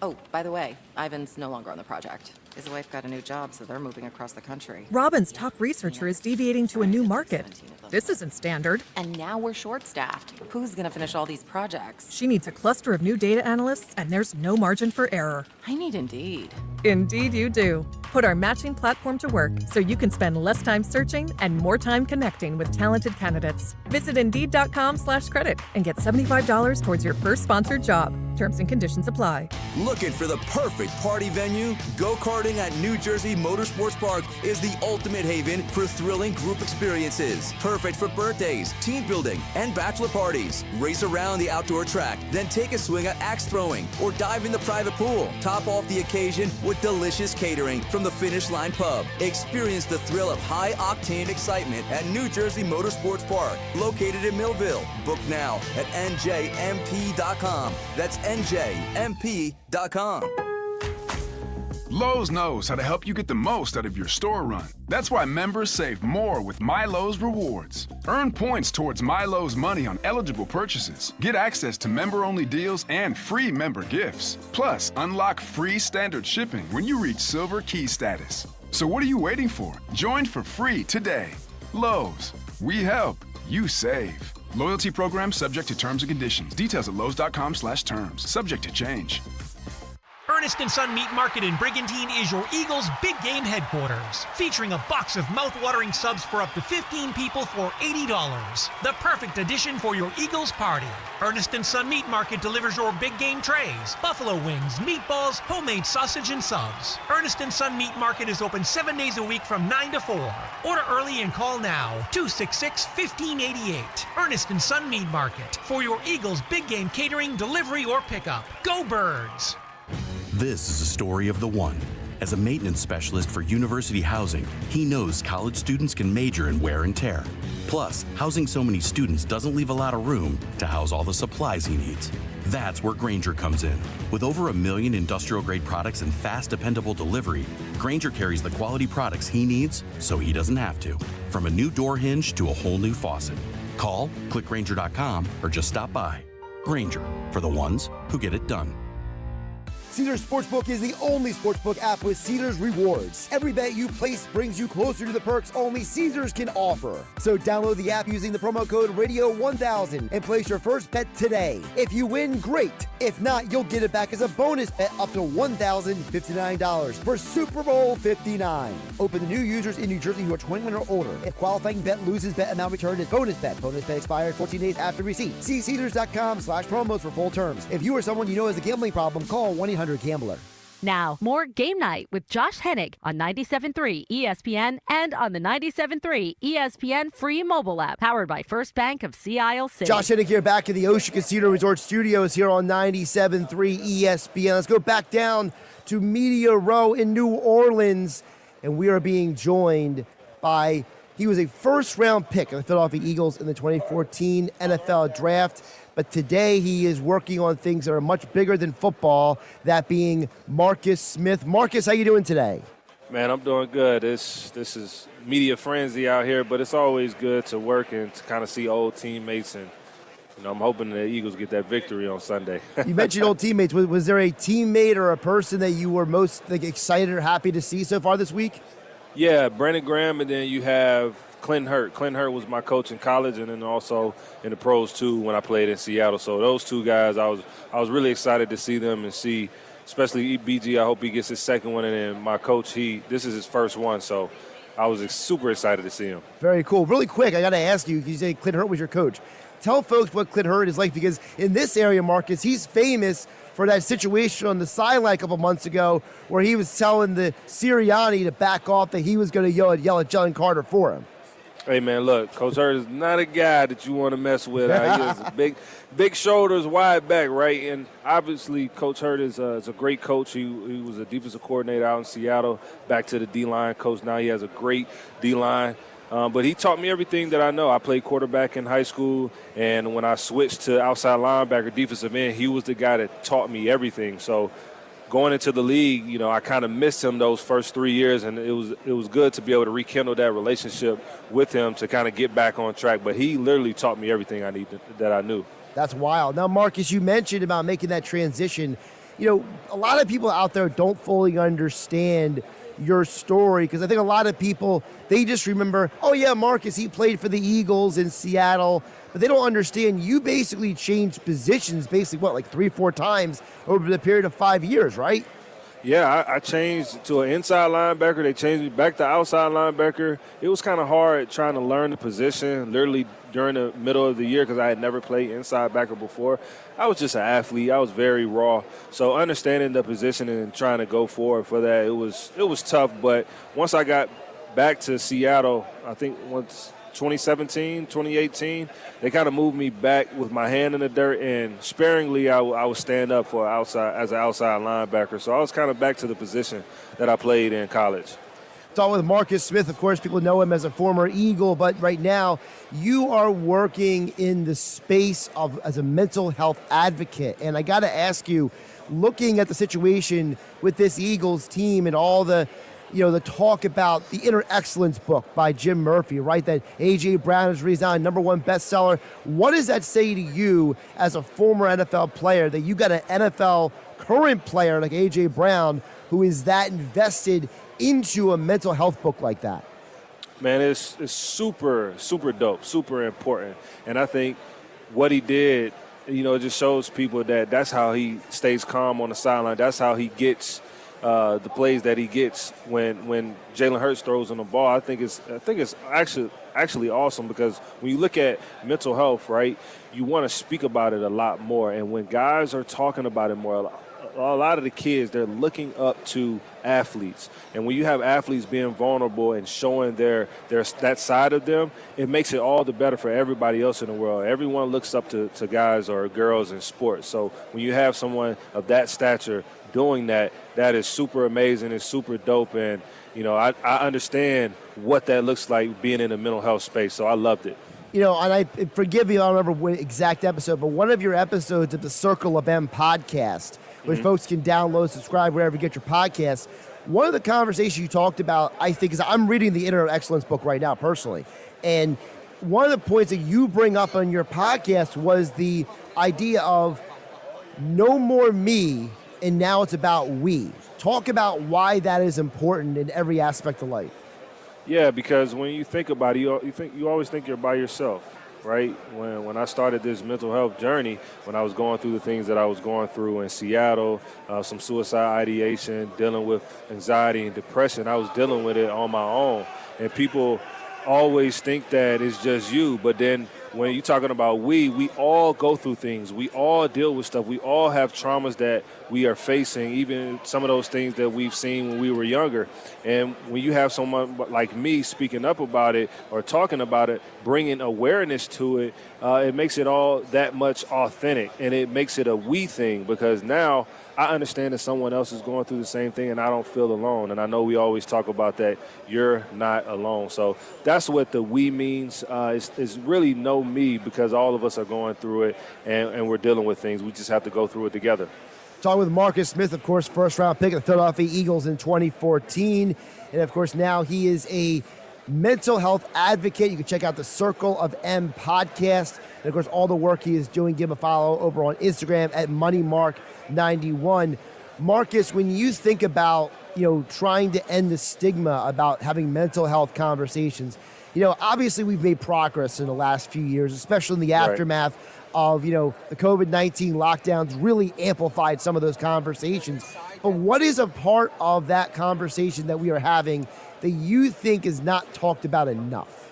Oh, by the way, Ivan's no longer on the project. His wife got a new job, so they're moving across the country. Robin's top researcher is deviating to a new market. This isn't standard. And now we're short-staffed. Who's going to finish all these projects? She needs a cluster of new data analysts, and there's no margin for error. I need Indeed. Indeed you do. Put our matching platform to work so you can spend less time searching and more time connecting with talented candidates. Visit Indeed.com/credit and get $75 towards your first sponsored job. Terms and conditions apply. Looking for the perfect party venue? Go-karting at New Jersey Motorsports Park is the ultimate haven for thrilling group experiences. Perfect for birthdays, team building, and bachelor parties. Race around the outdoor track, then take a swing at axe throwing or dive in the private pool. Top off the occasion with delicious catering from the Finish Line Pub. Experience the thrill of high-octane excitement at New Jersey Motorsports Park, located in Millville. Book now at njmp.com. That's njmp.com. Lowe's knows how to help you get the most out of your store run. That's why members save more with My Lowe's Rewards. Earn points towards My Lowe's money on eligible purchases. Get access to member-only deals and free member gifts. Plus, unlock free standard shipping when you reach Silver Key status. So what are you waiting for? Join for free today. Lowe's. We help. You save. Loyalty program subject to terms and conditions. Details at lowes.com/terms. Subject to change. Ernest & Son Meat Market in Brigantine is your Eagles' big game headquarters, featuring a box of mouth-watering subs for up to 15 people for $80. The perfect addition for your Eagles party. Ernest & Son Meat Market delivers your big game trays, buffalo wings, meatballs, homemade sausage, and subs. Ernest & Son Meat Market is open 7 days a week from 9 to 4. Order early and call now, 266-1588. Ernest & Son Meat Market, for your Eagles' big game catering, delivery, or pickup. Go Birds! This is a story of the one. As a maintenance specialist for university housing, he knows college students can major in wear and tear. Plus, housing so many students doesn't leave a lot of room to house all the supplies he needs. That's where Grainger comes in. With over 1 million industrial-grade products and fast, dependable delivery, Grainger carries the quality products he needs so he doesn't have to. From a new door hinge to a whole new faucet. Call, click Grainger.com, or just stop by. Grainger, for the ones who get it done. Caesars Sportsbook is the only sportsbook app with Caesars rewards. Every bet you place brings you closer to the perks only Caesars can offer. So download the app using the promo code Radio1000 and place your first bet today. If you win, great. If not, you'll get it back as a bonus bet up to $1,059 for Super Bowl 59. Open to new users in New Jersey who are 21 or older. If qualifying bet loses, bet amount returned is bonus bet. Bonus bet expires 14 days after receipt. See Caesars.com/promos for full terms. If you or someone you know has a gambling problem, call 1-800-GAMBLER. Now, more Game Night with Josh Hennig on 97.3 ESPN and on the 97.3 ESPN free mobile app, powered by First Bank of Sea Isle City. Josh Hennig here, back in the Ocean Casino Resort Studios here on 97.3 ESPN. Let's go back down to Media Row in New Orleans, and we are being joined by, he was a first-round pick of the Philadelphia Eagles in the 2014 NFL Draft. But today he is working on things that are much bigger than football, that being Marcus Smith. Marcus, how you doing today? Man, I'm doing good. This is media frenzy out here, but it's always good to work and to kind of see old teammates. And, I'm hoping the Eagles get that victory on Sunday. You mentioned old teammates. Was there a teammate or a person that you were most excited or happy to see so far this week? Yeah, Brandon Graham, and then you have Clinton Hurt. Clinton Hurt was my coach in college and then also in the pros too when I played in Seattle. So those two guys, I was really excited to see them and see, especially BG. I hope he gets his second one, and then my coach, this is his first one. So I was super excited to see him. Very cool. Really quick, I got to ask you, you say Clinton Hurt was your coach. Tell folks what Clinton Hurt is like, because in this area, Marcus, he's famous for that situation on the sideline a couple months ago where he was telling the Sirianni to back off, that he was going to yell at Jalen Carter for him. Hey, man, look, Coach Hurt is not a guy that you want to mess with. He has big shoulders, wide back, right? And obviously, Coach Hurt is a great coach. He was a defensive coordinator out in Seattle, back to the D-line coach. Now he has a great D-line. But he taught me everything that I know. I played quarterback in high school, and when I switched to outside linebacker, defensive end, he was the guy that taught me everything. So going into the league, I kind of missed him those first 3 years, and it was good to be able to rekindle that relationship with him to kind of get back on track. But he literally taught me everything that I knew. That's wild. Now, Marcus, you mentioned about making that transition. A lot of people out there don't fully understand your story, because I think a lot of people, they just remember, oh yeah, Marcus, he played for the Eagles in Seattle, but they don't understand you basically changed positions like 3-4 times over the period of 5 years, right? Yeah, I changed to an inside linebacker. They changed me back to outside linebacker. It was kind of hard trying to learn the position literally during the middle of the year, because I had never played inside backer before. I was just an athlete. I was very raw. So understanding the position and trying to go forward for that, it was tough. But once I got back to Seattle, I think once 2017, 2018, they kind of moved me back with my hand in the dirt, and sparingly I would stand up for as an outside linebacker. So I was kind of back to the position that I played in college. Talking with Marcus Smith, of course, people know him as a former Eagle, but right now you are working in the space as a mental health advocate. And I got to ask you, looking at the situation with this Eagles team and all the talk about the Inner Excellence book by Jim Murphy, right? That A.J. Brown has resigned, #1 bestseller. What does that say to you as a former NFL player, that you got an NFL current player like A.J. Brown who is that invested into a mental health book like that? Man, it's super, super dope, super important. And I think what he did, it just shows people that that's how he stays calm on the sideline. That's how he gets the plays that he gets when Jalen Hurts throws on the ball. I think it's actually awesome, because when you look at mental health, right, you want to speak about it a lot more. And when guys are talking about it more, a lot of the kids, they're looking up to athletes. And when you have athletes being vulnerable and showing that side of them, it makes it all the better for everybody else in the world. Everyone looks up to guys or girls in sports. So when you have someone of that stature doing that is super amazing. It's super dope. And, I understand what that looks like being in a mental health space. So I loved it. And forgive me, I don't remember what exact episode, but one of your episodes of the Circle of M podcast, which folks can download, subscribe, wherever you get your podcasts. One of the conversations you talked about, I think, is I'm reading the Inner Excellence book right now personally. And one of the points that you bring up on your podcast was the idea of no more me, and now it's about we. Talk about why that is important in every aspect of life. Yeah, because when you think about it, you always think you're by yourself, right? When I started this mental health journey, when I was going through the things that I was going through in Seattle, some suicide ideation, dealing with anxiety and depression, I was dealing with it on my own. And people always think that it's just you, but then when you're talking about we all go through things. We all deal with stuff. We all have traumas that we are facing, even some of those things that we've seen when we were younger. And when you have someone like me speaking up about it or talking about it, bringing awareness to it, it makes it all that much authentic, and it makes it a we thing, because now I understand that someone else is going through the same thing and I don't feel alone. And I know we always talk about that. You're not alone. So that's what the we means. It's really no me, because all of us are going through it and we're dealing with things. We just have to go through it together. Talking with Marcus Smith, of course, first-round pick of the Philadelphia Eagles in 2014. And, of course, now he is a mental health advocate. You can check out the Circle of M podcast. And, of course, all the work he is doing, give him a follow over on Instagram at MoneyMark91. Marcus, when you think about, trying to end the stigma about having mental health conversations, obviously we've made progress in the last few years, especially in the aftermath of, the COVID-19 lockdowns really amplified some of those conversations. But what is a part of that conversation that we are having that you think is not talked about enough?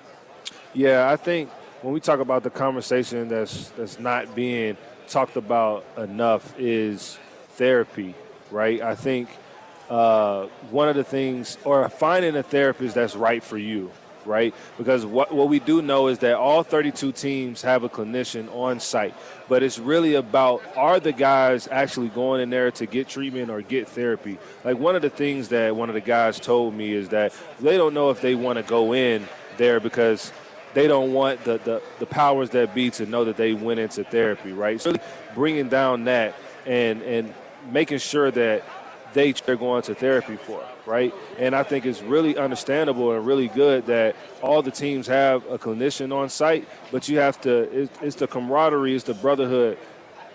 Yeah, I think when we talk about the conversation that's not being talked about enough is therapy, right? I think one of the things, or finding a therapist that's right for you, right? Because what we do know is that all 32 teams have a clinician on site, but it's really about, are the guys actually going in there to get treatment or get therapy? Like, one of the things that one of the guys told me is that they don't know if they want to go in there because they don't want the powers that be to know that they went into therapy, right? So bringing down that and making sure that they're going to therapy for, right? And I think it's really understandable and really good that all the teams have a clinician on site, but you have to, it's the camaraderie, it's the brotherhood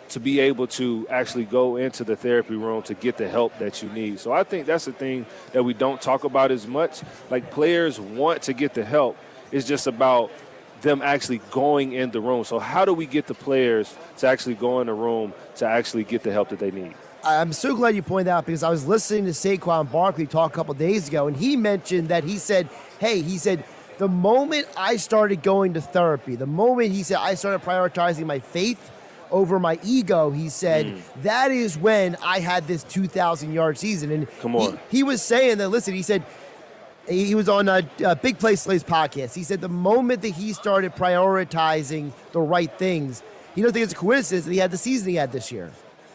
to be able to actually go into the therapy room to get the help that you need. So I think that's the thing that we don't talk about as much. Like, players want to get the help. It's just about them actually going in the room. So how do we get the players to actually go in the room to actually get the help that they need? I'm so glad you pointed out, because I was listening to Saquon Barkley talk a couple days ago, and he mentioned that he said, the moment I started going to therapy, the moment he said I started prioritizing my faith over my ego, he said, that is when I had this 2,000-yard season. And he was saying that, listen, he said, he was on a Big Play Slays podcast. He said the moment that he started prioritizing the right things, he doesn't think it's a coincidence that he had the season he had this year.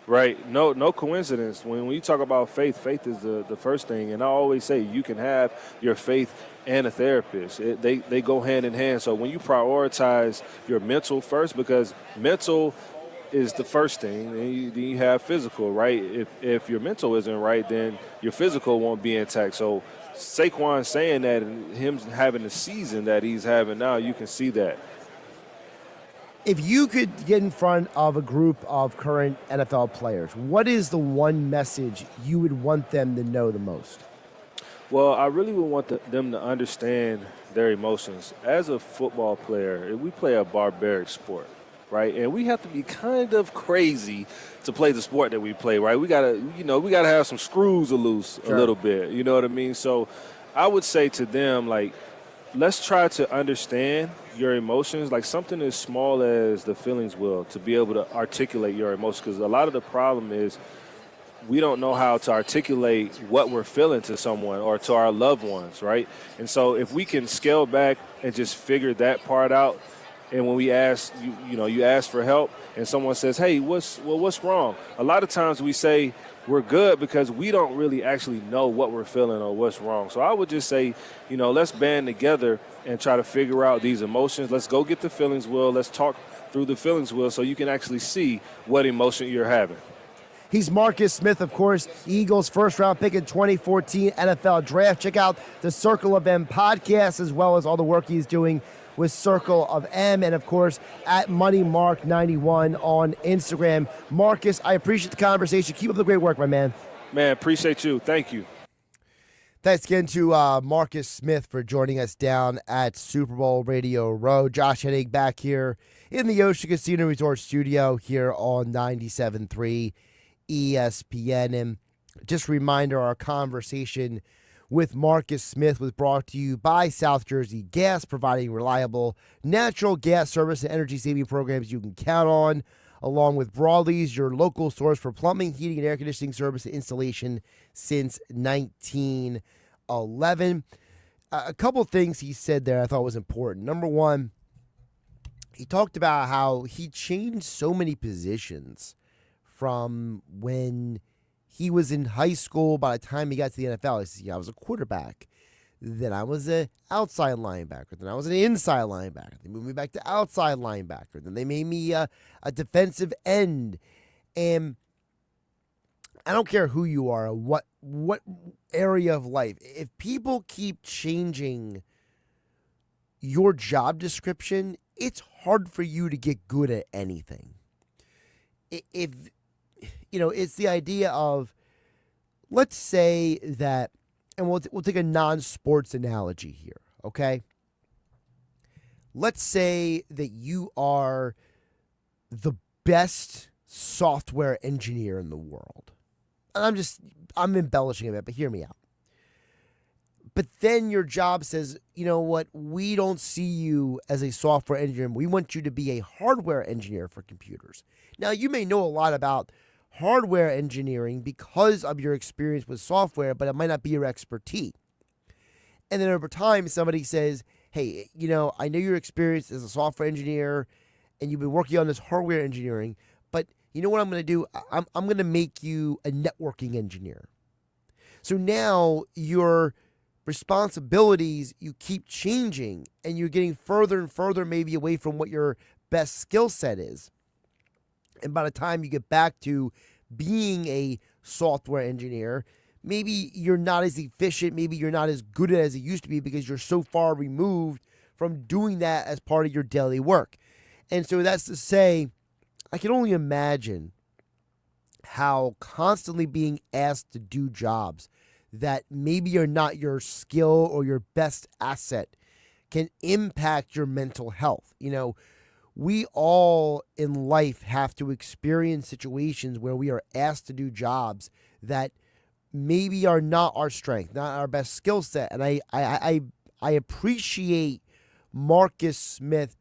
Right. No coincidence. When you talk about faith is the first thing. And I always say you can have your faith and a therapist. They go hand in hand. So when you prioritize your mental first, because mental is the first thing, then you have physical, right? If your mental isn't right, then your physical won't be intact. So Saquon saying that and him having the season that he's having now, you can see that. If you could get in front of a group of current NFL players, what is the one message you would want them to know the most? Well, I really would want them to understand their emotions. As a football player, we play a barbaric sport, right? And we have to be kind of crazy to play the sport that we play, right? We gotta have some screws loose a little bit. You know what I mean? So I would say to them, like, let's try to understand your emotions, like something as small as the feelings wheel, to be able to articulate your emotions. Because a lot of the problem is we don't know how to articulate what we're feeling to someone or to our loved ones, right? And so if we can scale back and just figure that part out, and when we ask, you ask for help and someone says, hey, what's wrong? A lot of times we say we're good because we don't really actually know what we're feeling or what's wrong. So I would just say, let's band together and try to figure out these emotions. Let's go get the feelings wheel. Let's talk through the feelings wheel so you can actually see what emotion you're having. He's Marcus Smith, of course, Eagles first-round pick in 2014 NFL Draft. Check out the Circle of M podcast, as well as all the work he's doing with Circle of M, and of course at MoneyMark91 on Instagram. Marcus, I appreciate the conversation. Keep up the great work, my man. Man, appreciate you. Thank you. Thanks again to Marcus Smith for joining us down at Super Bowl Radio Row. Josh Hennig back here in the Ocean Casino Resort studio here on 97.3 ESPN. And just a reminder, our conversation with Marcus Smith was brought to you by South Jersey Gas, providing reliable natural gas service and energy-saving programs you can count on, along with Broadleys, your local source for plumbing, heating, and air conditioning service and installation since 1911. A couple things he said there I thought was important. Number one, he talked about how he changed so many positions from when he was in high school. By the time he got to the NFL, he said, I was a quarterback. Then I was an outside linebacker. Then I was an inside linebacker. They moved me back to outside linebacker. Then they made me a defensive end. And I don't care who you are, what area of life. If people keep changing your job description, it's hard for you to get good at anything. If it's the idea of, let's say that, and we'll take a non-sports analogy here, okay? Let's say that you are the best software engineer in the world. And I'm embellishing a bit, but hear me out. But then your job says, you know what, we don't see you as a software engineer. We want you to be a hardware engineer for computers. Now, you may know a lot about hardware engineering because of your experience with software, but it might not be your expertise. And then over time, somebody says, hey, I know your experience as a software engineer and you've been working on this hardware engineering, but you know what I'm going to do? I'm going to make you a networking engineer. So now your responsibilities, you keep changing and you're getting further and further maybe away from what your best skill set is. And by the time you get back to being a software engineer, maybe you're not as efficient, maybe you're not as good as it used to be because you're so far removed from doing that as part of your daily work. And so that's to say, I can only imagine how constantly being asked to do jobs that maybe are not your skill or your best asset can impact your mental health. We all in life have to experience situations where we are asked to do jobs that maybe are not our strength, not our best skill set. And I appreciate Marcus Smith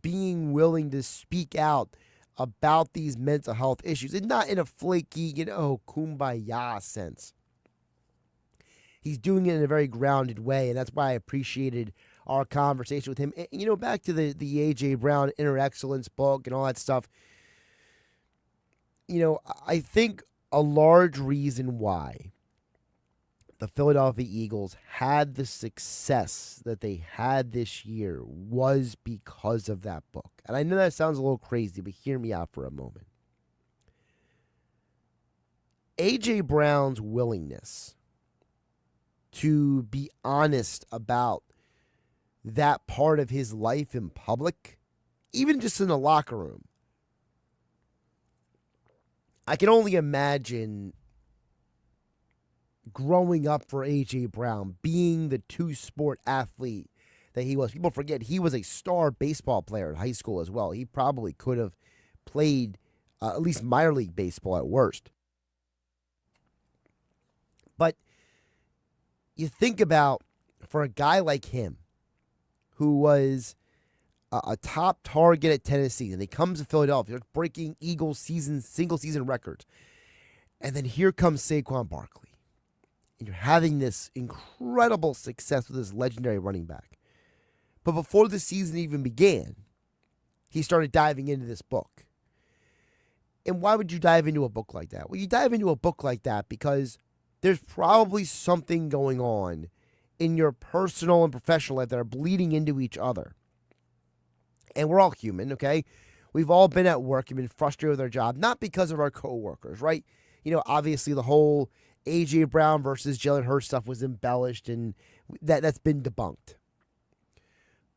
being willing to speak out about these mental health issues, and not in a flaky, kumbaya sense. He's doing it in a very grounded way, and that's why I appreciated our conversation with him. And, back to the A.J. Brown Inner Excellence book and all that stuff, I think a large reason why the Philadelphia Eagles had the success that they had this year was because of that book. And I know that sounds a little crazy, but hear me out for a moment. A.J. Brown's willingness to be honest about that part of his life in public, even just in the locker room. I can only imagine growing up for A.J. Brown, being the two-sport athlete that he was. People forget he was a star baseball player in high school as well. He probably could have played at least minor league baseball at worst. But you think about, for a guy like him, who was a top target at Tennessee, and he comes to Philadelphia, breaking Eagles single season records. And then here comes Saquon Barkley. And you're having this incredible success with this legendary running back. But before the season even began, he started diving into this book. And why would you dive into a book like that? Well, you dive into a book like that because there's probably something going on in your personal and professional life that are bleeding into each other. And we're all human, okay? We've all been at work and been frustrated with our job, not because of our coworkers, right? Obviously the whole A.J. Brown versus Jalen Hurts stuff was embellished, and that's been debunked.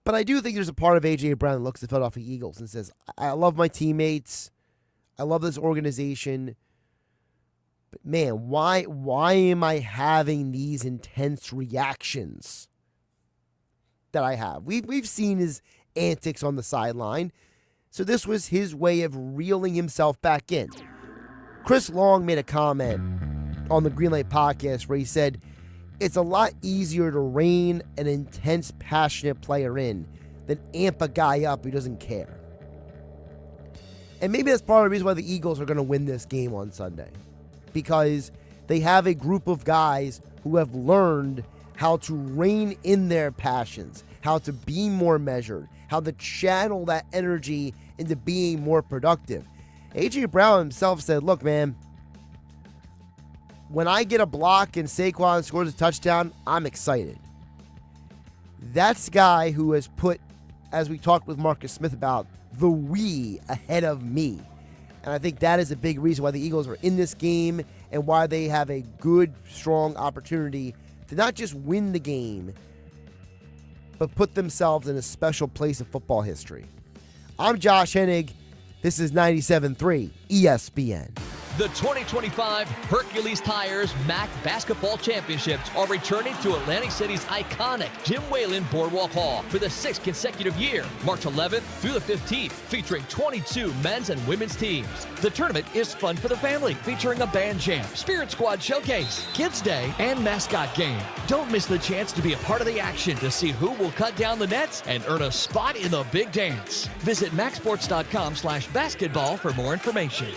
But I do think there's a part of A.J. Brown that looks at the Philadelphia Eagles and says, I love my teammates. I love this organization. But man, why am I having these intense reactions that I have? We've seen his antics on the sideline. So this was his way of reeling himself back in. Chris Long made a comment on the Greenlight podcast where he said, it's a lot easier to rein an intense, passionate player in than amp a guy up who doesn't care. And maybe that's part of the reason why the Eagles are going to win this game on Sunday. Because they have a group of guys who have learned how to rein in their passions, how to be more measured, how to channel that energy into being more productive. A.J. Brown himself said, look, man, when I get a block and Saquon scores a touchdown, I'm excited. That's the guy who has put, as we talked with Marcus Smith about, the we ahead of me. And I think that is a big reason why the Eagles are in this game and why they have a good, strong opportunity to not just win the game, but put themselves in a special place in football history. I'm Josh Hennig. This is 97.3 ESPN. The 2025 Hercules Tires MAC Basketball Championships are returning to Atlantic City's iconic Jim Whalen Boardwalk Hall for the 6th consecutive year, March 11th through the 15th, featuring 22 men's and women's teams. The tournament is fun for the family, featuring a band jam, Spirit Squad showcase, Kids Day, and mascot game. Don't miss the chance to be a part of the action to see who will cut down the nets and earn a spot in the big dance. Visit MacSports.com/basketball for more information.